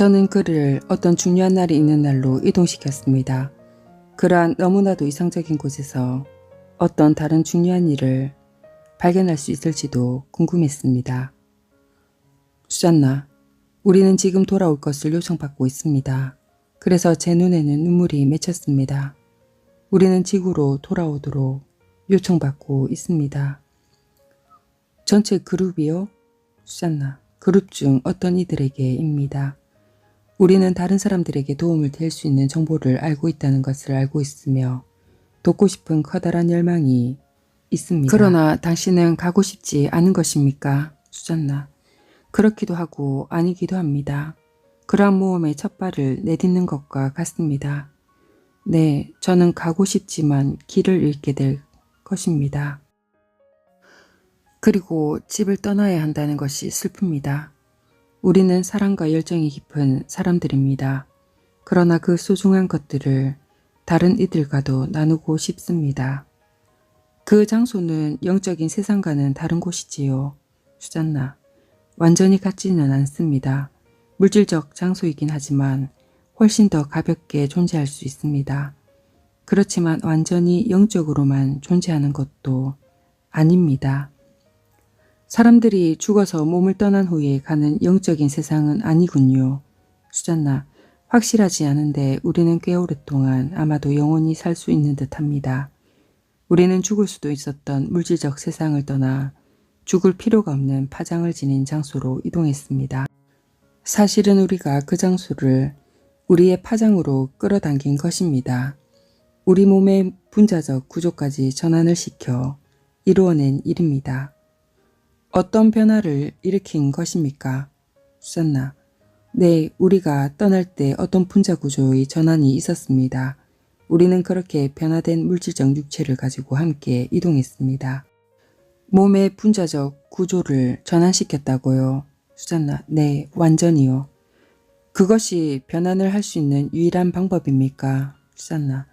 저는 그를 어떤 중요한 날이 있는 날로 이동시켰습니다. 그러한 너무나도 이상적인 곳에서 어떤 다른 중요한 일을 발견할 수 있을지도 궁금했습니다. 수잔나, 우리는 지금 돌아올 것을 요청받고 있습니다. 그래서 제 눈에는 눈물이 맺혔습니다. 우리는 지구로 돌아오도록 요청받고 있습니다. 전체 그룹이요? 수잔나, 그룹 중 어떤 이들에게입니다. 우리는 다른 사람들에게 도움을 될 수 있는 정보를 알고 있다는 것을 알고 있으며 돕고 싶은 커다란 열망이 있습니다. 그러나 당신은 가고 싶지 않은 것입니까? 수잔나, 그렇기도 하고 아니기도 합니다. 그러한 모험의 첫 발을 내딛는 것과 같습니다. 네, 저는 가고 싶지만 길을 잃게 될 것입니다. 그리고 집을 떠나야 한다는 것이 슬픕니다. 우리는 사랑과 열정이 깊은 사람들입니다. 그러나 그 소중한 것들을 다른 이들과도 나누고 싶습니다. 그 장소는 영적인 세상과는 다른 곳이지요. 수잔나, 완전히 같지는 않습니다. 물질적 장소이긴 하지만 훨씬 더 가볍게 존재할 수 있습니다. 그렇지만 완전히 영적으로만 존재하는 것도 아닙니다. 사람들이 죽어서 몸을 떠난 후에 가는 영적인 세상은 아니군요. 수잔나, 확실하지 않은데 우리는 꽤 오랫동안 아마도 영원히 살 수 있는 듯합니다. 우리는 죽을 수도 있었던 물질적 세상을 떠나 죽을 필요가 없는 파장을 지닌 장소로 이동했습니다. 사실은 우리가 그 장소를 우리의 파장으로 끌어당긴 것입니다. 우리 몸의 분자적 구조까지 전환을 시켜 이루어낸 일입니다. 어떤 변화를 일으킨 것입니까? 수잔나, 네, 우리가 떠날 때 어떤 분자 구조의 전환이 있었습니다. 우리는 그렇게 변화된 물질적 육체를 가지고 함께 이동했습니다. 몸의 분자적 구조를 전환시켰다고요? 수잔나, 네, 완전히요. 그것이 변환을 할 수 있는 유일한 방법입니까? 수잔나,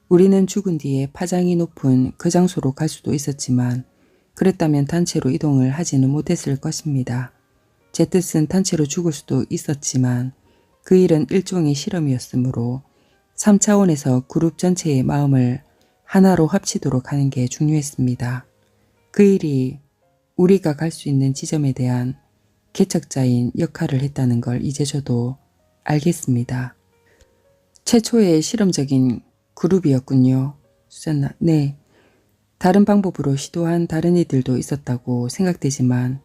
우리는 죽은 뒤에 파장이 높은 그 장소로 갈 수도 있었지만 그랬다면 단체로 이동을 하지는 못했을 것입니다. 제 뜻은 단체로 죽을 수도 있었지만 그 일은 일종의 실험이었으므로 3차원에서 그룹 전체의 마음을 하나로 합치도록 하는 게 중요했습니다. 그 일이 우리가 갈 수 있는 지점에 대한 개척자인 역할을 했다는 걸 이제 저도 알겠습니다. 최초의 실험적인 그룹이었군요. 수잔나, 네. 다른 방법으로 시도한 다른 이들도 있었다고 생각되지만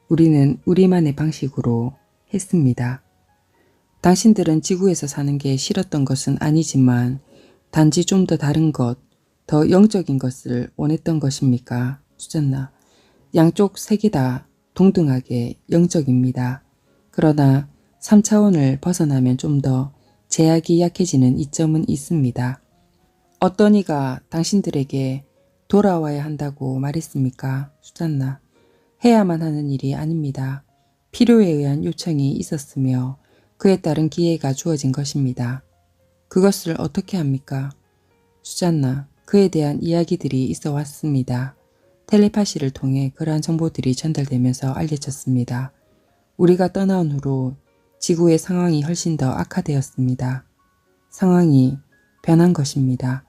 우리는 우리만의 방식으로 했습니다. 당신들은 지구에서 사는 게 싫었던 것은 아니지만 단지 좀 더 다른 것, 더 영적인 것을 원했던 것입니까? 수잔나, 양쪽 세계 다 동등하게 영적입니다. 그러나 3차원을 벗어나면 좀 더 제약이 약해지는 이점은 있습니다. 어떤 이가 당신들에게 돌아와야 한다고 말했습니까? 수잔나, 해야만 하는 일이 아닙니다. 필요에 의한 요청이 있었으며 그에 따른 기회가 주어진 것입니다. 그것을 어떻게 합니까? 수잔나, 그에 대한 이야기들이 있어 왔습니다. 텔레파시를 통해 그러한 정보들이 전달되면서 알려졌습니다. 우리가 떠나온 후로 지구의 상황이 훨씬 더 악화되었습니다. 상황이 변한 것입니다.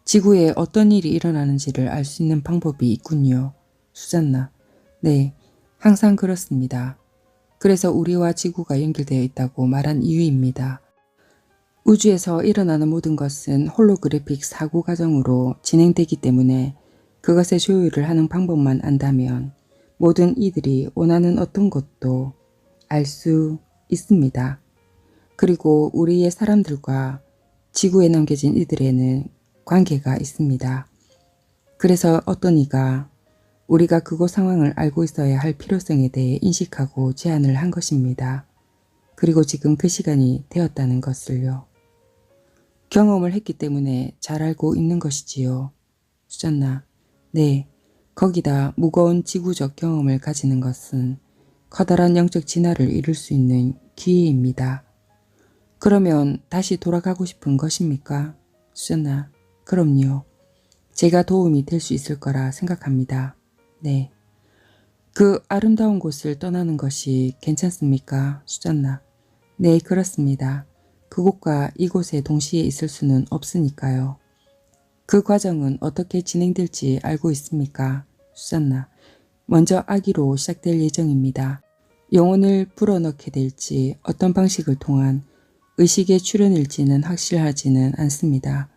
지구에 어떤 일이 일어나는지를 알 수 있는 방법이 있군요. 수잔나, 네, 항상 그렇습니다. 그래서 우리와 지구가 연결되어 있다고 말한 이유입니다. 우주에서 일어나는 모든 것은 홀로그래픽 사고 과정으로 진행되기 때문에 그것의 조율을 하는 방법만 안다면 모든 이들이 원하는 어떤 것도 알 수 있습니다. 그리고 우리의 사람들과 지구에 남겨진 이들에는 관계가 있습니다. 그래서 어떤 이가 우리가 그곳 상황을 알고 있어야 할 필요성에 대해 인식하고 제안을 한 것입니다. 그리고 지금 그 시간이 되었다는 것을요. 경험을 했기 때문에 잘 알고 있는 것이지요. 수잔나, 네, 거기다 무거운 지구적 경험을 가지는 것은 커다란 영적 진화를 이룰 수 있는 기회입니다. 그러면 다시 돌아가고 싶은 것입니까? 수잔나, 그럼요. 제가 도움이 될 수 있을 거라 생각합니다. 네. 그 아름다운 곳을 떠나는 것이 괜찮습니까? 수잔나, 네, 그렇습니다. 그곳과 이곳에 동시에 있을 수는 없으니까요. 그 과정은 어떻게 진행될지 알고 있습니까? 수잔나. 먼저 아기로 시작될 예정입니다. 영혼을 불어넣게 될지 어떤 방식을 통한 의식의 출현일지는 확실하지는 않습니다.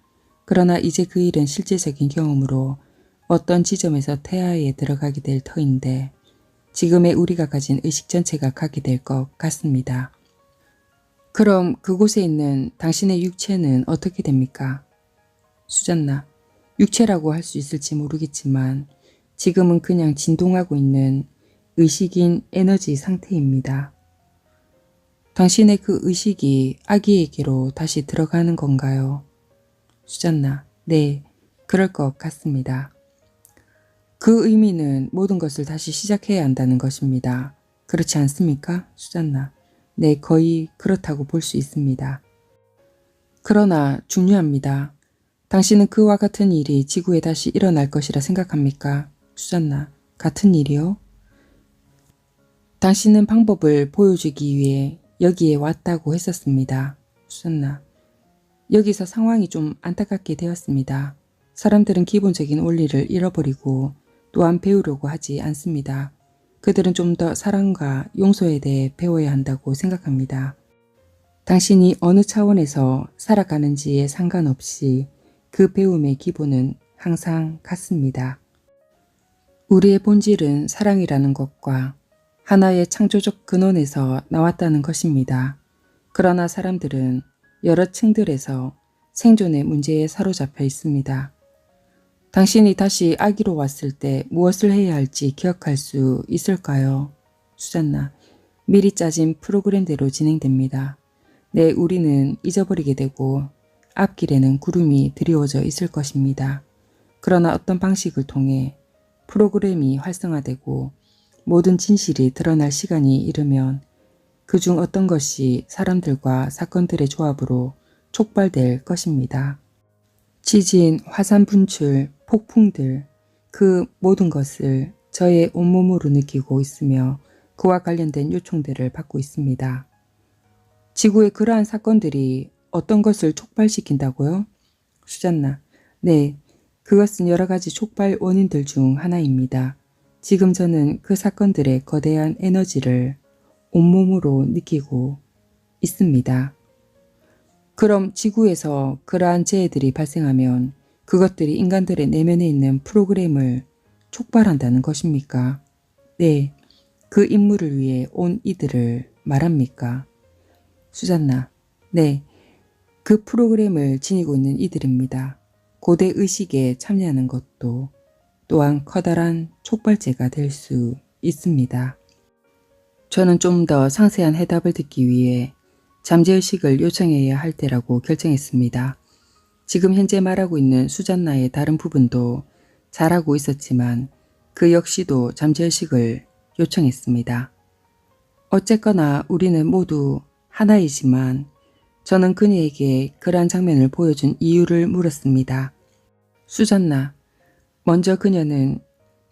그러나 이제 그 일은 실제적인 경험으로 어떤 지점에서 태아에 들어가게 될 터인데 지금의 우리가 가진 의식 전체가 가게 될 것 같습니다. 그럼 그곳에 있는 당신의 육체는 어떻게 됩니까? 수잔나. 육체라고 할 수 있을지 모르겠지만 지금은 그냥 진동하고 있는 의식인 에너지 상태입니다. 당신의 그 의식이 아기에게로 다시 들어가는 건가요? 수잔나. 네, 그럴 것 같습니다. 그 의미는 모든 것을 다시 시작해야 한다는 것입니다. 그렇지 않습니까? 수잔나. 네, 거의 그렇다고 볼 수 있습니다. 그러나 중요합니다. 당신은 그와 같은 일이 지구에 다시 일어날 것이라 생각합니까? 수잔나. 같은 일이요? 당신은 방법을 보여주기 위해 여기에 왔다고 했었습니다. 수잔나. 여기서 상황이 좀 안타깝게 되었습니다. 사람들은 기본적인 원리를 잃어버리고 또한 배우려고 하지 않습니다. 그들은 좀 더 사랑과 용서에 대해 배워야 한다고 생각합니다. 당신이 어느 차원에서 살아가는지에 상관없이 그 배움의 기본은 항상 같습니다. 우리의 본질은 사랑이라는 것과 하나의 창조적 근원에서 나왔다는 것입니다. 그러나 사람들은 여러 층들에서 생존의 문제에 사로잡혀 있습니다. 당신이 다시 아기로 왔을 때 무엇을 해야 할지 기억할 수 있을까요? 수잔나. 미리 짜진 프로그램대로 진행됩니다. 네, 우리는 잊어버리게 되고 앞길에는 구름이 드리워져 있을 것입니다. 그러나 어떤 방식을 통해 프로그램이 활성화되고 모든 진실이 드러날 시간이 이르면 그중 어떤 것이 사람들과 사건들의 조합으로 촉발될 것입니다. 지진, 화산 분출, 폭풍들, 그 모든 것을 저의 온몸으로 느끼고 있으며 그와 관련된 요청들을 받고 있습니다. 지구의 그러한 사건들이 어떤 것을 촉발시킨다고요? 수잔나. 네, 그것은 여러 가지 촉발 원인들 중 하나입니다. 지금 저는 그 사건들의 거대한 에너지를 온몸으로 느끼고 있습니다. 그럼 지구에서 그러한 재해들이 발생하면 그것들이 인간들의 내면에 있는 프로그램을 촉발한다는 것입니까? 네, 그 임무를 위해 온 이들을 말합니까? 수잔나. 네, 그 프로그램을 지니고 있는 이들입니다. 고대 의식에 참여하는 것도 또한 커다란 촉발제가 될 수 있습니다. 저는 좀 더 상세한 해답을 듣기 위해 잠재의식을 요청해야 할 때라고 결정했습니다. 지금 현재 말하고 있는 수잔나의 다른 부분도 잘하고 있었지만 그 역시도 잠재의식을 요청했습니다. 어쨌거나 우리는 모두 하나이지만 저는 그녀에게 그러한 장면을 보여준 이유를 물었습니다. 수잔나. 먼저 그녀는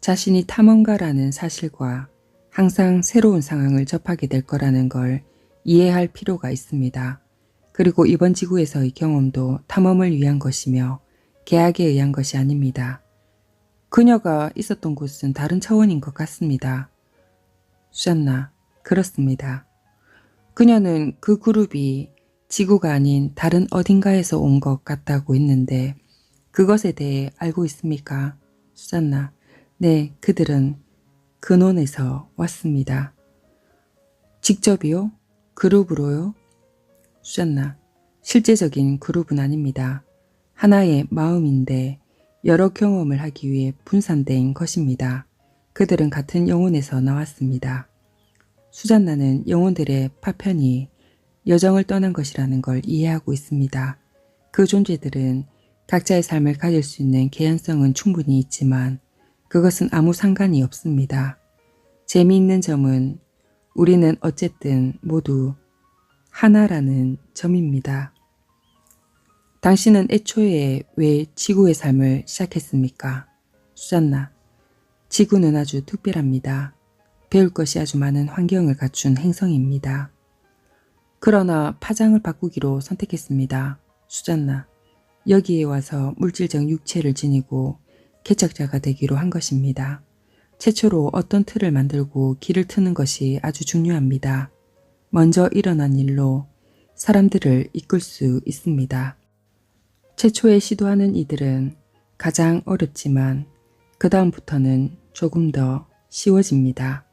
자신이 탐험가라는 사실과 항상 새로운 상황을 접하게 될 거라는 걸 이해할 필요가 있습니다. 그리고 이번 지구에서의 경험도 탐험을 위한 것이며 계약에 의한 것이 아닙니다. 그녀가 있었던 곳은 다른 차원인 것 같습니다. 수잔나. 그렇습니다. 그녀는 그 그룹이 지구가 아닌 다른 어딘가에서 온 것 같다고 했는데 그것에 대해 알고 있습니까? 수잔나. 네, 그들은 근원에서 왔습니다. 직접이요? 그룹으로요? 수잔나. 실제적인 그룹은 아닙니다. 하나의 마음인데 여러 경험을 하기 위해 분산된 것입니다. 그들은 같은 영혼에서 나왔습니다. 수잔나는 영혼들의 파편이 여정을 떠난 것이라는 걸 이해하고 있습니다. 그 존재들은 각자의 삶을 가질 수 있는 개연성은 충분히 있지만 그것은 아무 상관이 없습니다. 재미있는 점은 우리는 어쨌든 모두 하나라는 점입니다. 당신은 애초에 왜 지구의 삶을 시작했습니까? 수잔나. 지구는 아주 특별합니다. 배울 것이 아주 많은 환경을 갖춘 행성입니다. 그러나 파장을 바꾸기로 선택했습니다. 수잔나, 여기에 와서 물질적 육체를 지니고 개척자가 되기로 한 것입니다. 최초로 어떤 틀을 만들고 길을 트는 것이 아주 중요합니다. 먼저 일어난 일로 사람들을 이끌 수 있습니다. 최초에 시도하는 이들은 가장 어렵지만 그 다음부터는 조금 더 쉬워집니다.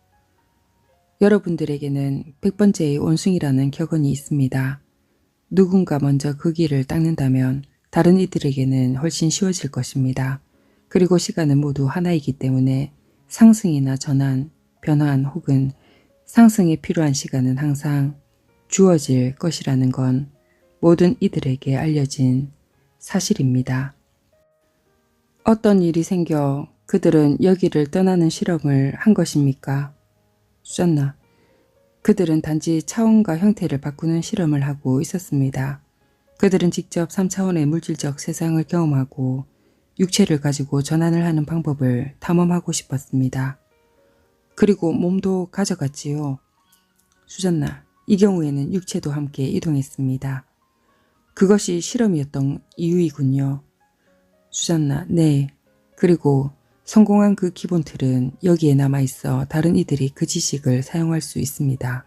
여러분들에게는 100번째의 원숭이라는 격언이 있습니다. 누군가 먼저 그 길을 닦는다면 다른 이들에게는 훨씬 쉬워질 것입니다. 그리고 시간은 모두 하나이기 때문에 상승이나 전환, 변환 혹은 상승에 필요한 시간은 항상 주어질 것이라는 건 모든 이들에게 알려진 사실입니다. 어떤 일이 생겨 그들은 여기를 떠나는 실험을 한 것입니까? 수잔나, 그들은 단지 차원과 형태를 바꾸는 실험을 하고 있었습니다. 그들은 직접 3차원의 물질적 세상을 경험하고 육체를 가지고 전환을 하는 방법을 탐험하고 싶었습니다. 그리고 몸도 가져갔지요. 수잔나, 이 경우에는 육체도 함께 이동했습니다. 그것이 실험이었던 이유이군요. 수잔나, 네. 그리고 성공한 그 기본 틀은 여기에 남아있어 다른 이들이 그 지식을 사용할 수 있습니다.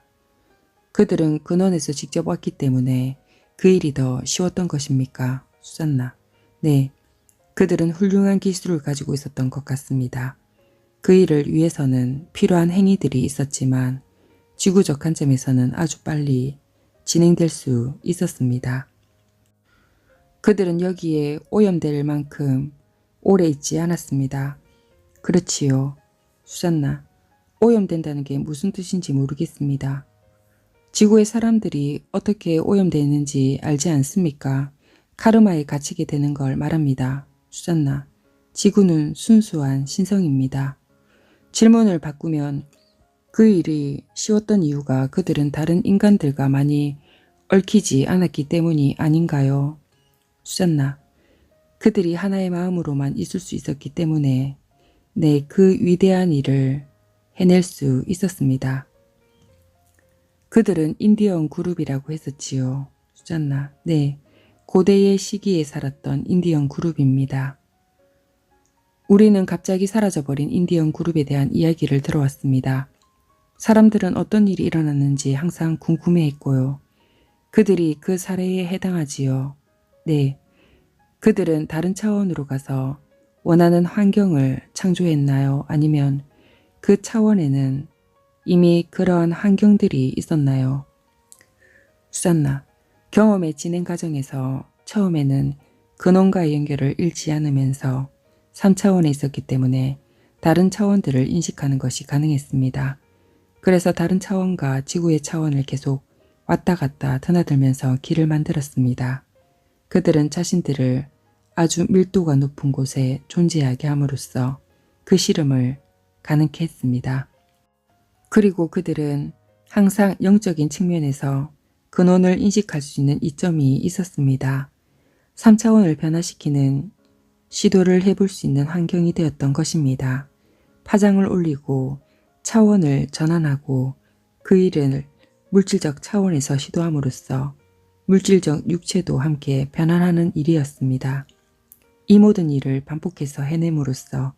그들은 근원에서 직접 왔기 때문에 그 일이 더 쉬웠던 것입니까? 수잔나, 네. 그들은 훌륭한 기술을 가지고 있었던 것 같습니다. 그 일을 위해서는 필요한 행위들이 있었지만 지구적 관점에서는 아주 빨리 진행될 수 있었습니다. 그들은 여기에 오염될 만큼 오래 있지 않았습니다. 그렇지요. 수잔나, 오염된다는 게 무슨 뜻인지 모르겠습니다. 지구의 사람들이 어떻게 오염되는지 알지 않습니까? 카르마에 갇히게 되는 걸 말합니다. 수잔나, 지구는 순수한 신성입니다. 질문을 바꾸면 그 일이 쉬웠던 이유가 그들은 다른 인간들과 많이 얽히지 않았기 때문이 아닌가요? 수잔나, 그들이 하나의 마음으로만 있을 수 있었기 때문에 네, 그 위대한 일을 해낼 수 있었습니다. 그들은 인디언 그룹이라고 했었지요. 수잔나, 네, 고대의 시기에 살았던 인디언 그룹입니다. 우리는 갑자기 사라져버린 인디언 그룹에 대한 이야기를 들어왔습니다. 사람들은 어떤 일이 일어났는지 항상 궁금해했고요. 그들이 그 사례에 해당하지요. 네, 그들은 다른 차원으로 가서 원하는 환경을 창조했나요? 아니면 그 차원에는 이미 그러한 환경들이 있었나요? 수잔나, 경험의 진행 과정에서 처음에는 근원과의 연결을 잃지 않으면서 3차원에 있었기 때문에 다른 차원들을 인식하는 것이 가능했습니다. 그래서 다른 차원과 지구의 차원을 계속 왔다 갔다 드나들면서 길을 만들었습니다. 그들은 자신들을 아주 밀도가 높은 곳에 존재하게 함으로써 그 실험을 가능케 했습니다. 그리고 그들은 항상 영적인 측면에서 근원을 인식할 수 있는 이점이 있었습니다. 3차원을 변화시키는 시도를 해볼 수 있는 환경이 되었던 것입니다. 파장을 올리고 차원을 전환하고 그 일을 물질적 차원에서 시도함으로써 물질적 육체도 함께 변환하는 일이었습니다. 이 모든 일을 반복해서 해냄으로써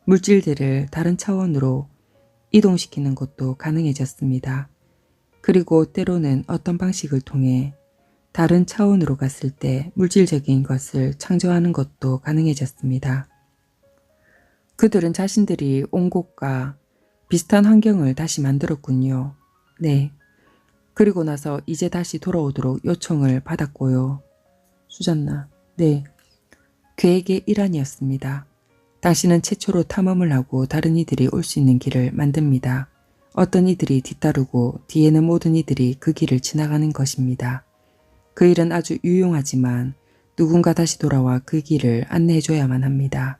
물질들을 다른 차원으로 이동시키는 것도 가능해졌습니다. 그리고 때로는 어떤 방식을 통해 다른 차원으로 갔을 때 물질적인 것을 창조하는 것도 가능해졌습니다. 그들은 자신들이 온 곳과 비슷한 환경을 다시 만들었군요. 네. 그리고 나서 이제 다시 돌아오도록 요청을 받았고요. 수잔나, 네. 계획의 일환이었습니다. 당신은 최초로 탐험을 하고 다른 이들이 올 수 있는 길을 만듭니다. 어떤 이들이 뒤따르고 뒤에는 모든 이들이 그 길을 지나가는 것입니다. 그 일은 아주 유용하지만 누군가 다시 돌아와 그 길을 안내해줘야만 합니다.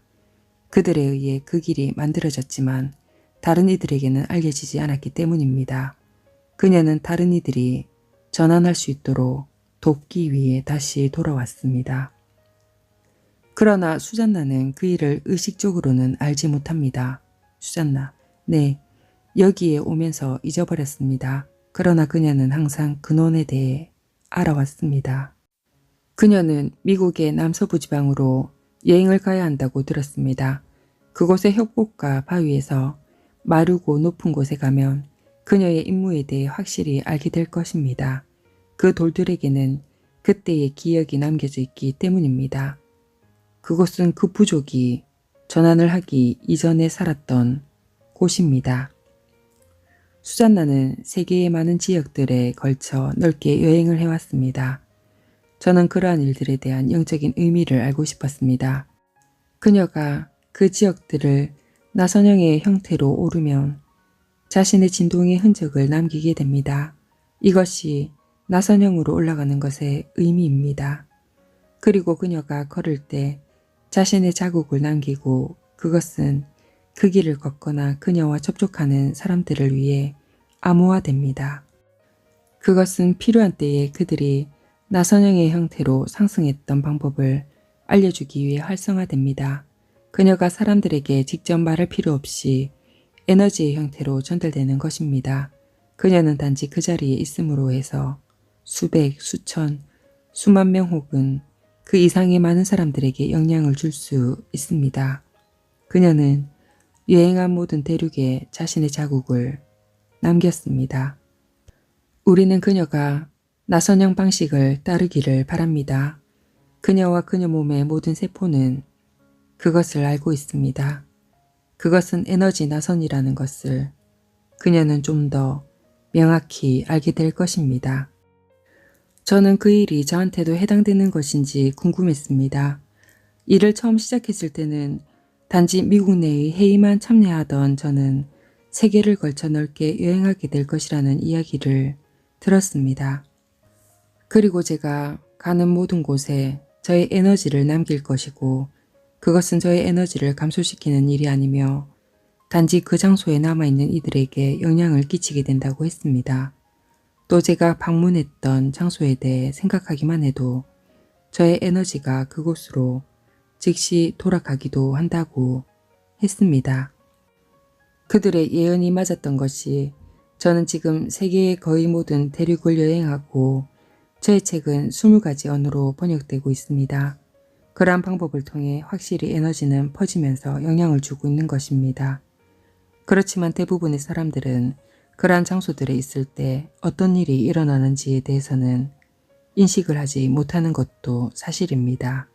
그들에 의해 그 길이 만들어졌지만 다른 이들에게는 알려지지 않았기 때문입니다. 그녀는 다른 이들이 전환할 수 있도록 돕기 위해 다시 돌아왔습니다. 그러나 수잔나는 그 일을 의식적으로는 알지 못합니다. 수잔나, 네, 여기에 오면서 잊어버렸습니다. 그러나 그녀는 항상 근원에 대해 알아왔습니다. 그녀는 미국의 남서부 지방으로 여행을 가야 한다고 들었습니다. 그곳의 협곡과 바위에서 마르고 높은 곳에 가면 그녀의 임무에 대해 확실히 알게 될 것입니다. 그 돌들에게는 그때의 기억이 남겨져 있기 때문입니다. 그곳은 그 부족이 전환을 하기 이전에 살았던 곳입니다. 수잔나는 세계의 많은 지역들에 걸쳐 넓게 여행을 해왔습니다. 저는 그러한 일들에 대한 영적인 의미를 알고 싶었습니다. 그녀가 그 지역들을 나선형의 형태로 오르면 자신의 진동의 흔적을 남기게 됩니다. 이것이 나선형으로 올라가는 것의 의미입니다. 그리고 그녀가 걸을 때 자신의 자국을 남기고 그것은 그 길을 걷거나 그녀와 접촉하는 사람들을 위해 암호화됩니다. 그것은 필요한 때에 그들이 나선형의 형태로 상승했던 방법을 알려주기 위해 활성화됩니다. 그녀가 사람들에게 직접 말할 필요 없이 에너지의 형태로 전달되는 것입니다. 그녀는 단지 그 자리에 있음으로 해서 수백, 수천, 수만 명 혹은 그 이상의 많은 사람들에게 영향을 줄 수 있습니다. 그녀는 여행한 모든 대륙에 자신의 자국을 남겼습니다. 우리는 그녀가 나선형 방식을 따르기를 바랍니다. 그녀와 그녀 몸의 모든 세포는 그것을 알고 있습니다. 그것은 에너지 나선이라는 것을 그녀는 좀 더 명확히 알게 될 것입니다. 저는 그 일이 저한테도 해당되는 것인지 궁금했습니다. 일을 처음 시작했을 때는 단지 미국 내의 회의만 참여하던 저는 세계를 걸쳐 넓게 여행하게 될 것이라는 이야기를 들었습니다. 그리고 제가 가는 모든 곳에 저의 에너지를 남길 것이고 그것은 저의 에너지를 감소시키는 일이 아니며 단지 그 장소에 남아있는 이들에게 영향을 끼치게 된다고 했습니다. 또 제가 방문했던 장소에 대해 생각하기만 해도 저의 에너지가 그곳으로 즉시 돌아가기도 한다고 했습니다. 그들의 예언이 맞았던 것이 저는 지금 세계의 거의 모든 대륙을 여행하고 저의 책은 20가지 언어로 번역되고 있습니다. 그러한 방법을 통해 확실히 에너지는 퍼지면서 영향을 주고 있는 것입니다. 그렇지만 대부분의 사람들은 그러한 장소들에 있을 때 어떤 일이 일어나는지에 대해서는 인식을 하지 못하는 것도 사실입니다.